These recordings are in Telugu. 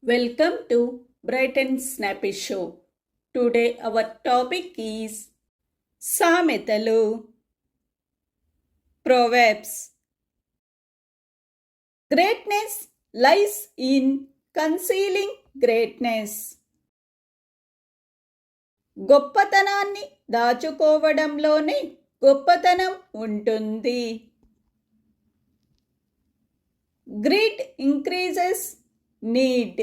Welcome to Bright and Snappy Show. Today our topic is సామెతలు, Proverbs. Greatness lies in concealing greatness. గొప్పతనాన్ని దాచుకోవడంలోనే గొప్పతనం ఉంటుంది. Greed increases need.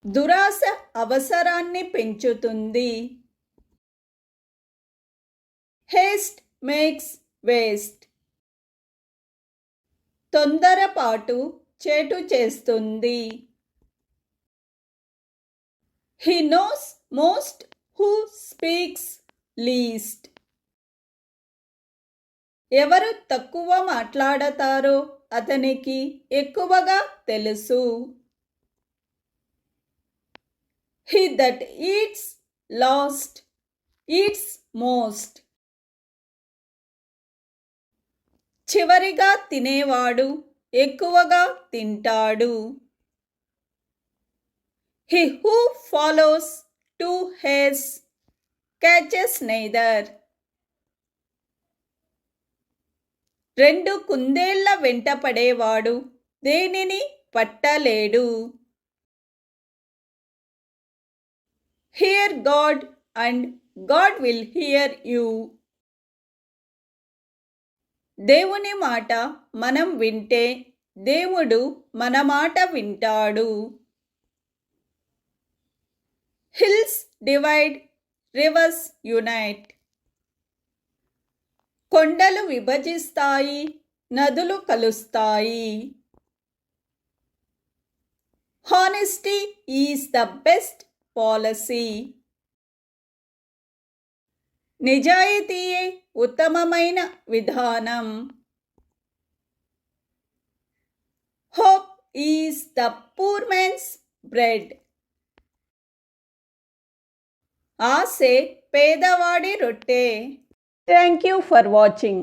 దురాశ అవసరాన్ని పెంచుతుంది. Haste makes waste. తొందరపాటు చేటు చేస్తుంది. He knows most who speaks least. ఎవరు తక్కువ మాట్లాడతారో అతనికి ఎక్కువగా తెలుసు. He that eats last eats most. చివరిగా తినేవాడు ఎక్కువగా తింటాడు. He who follows two hares catches neither. రెండు కుందేళ్ల వెంట పడేవాడు దేనిని పట్టలేడు. Hear God and God will hear you. దేవుని మాట మనం వింటే దేవుడు మన మాట వింటాడు. Hills divide, rivers unite. కొండలు విభజిస్తాయి, నదులు కలుస్తాయి. Honesty is the best policy. నిజాయితీయే ఉత్తమమైన విధానం. Hope is the poor man's bread. ఆశే పేదవాడి రొట్టె. Thank you for watching.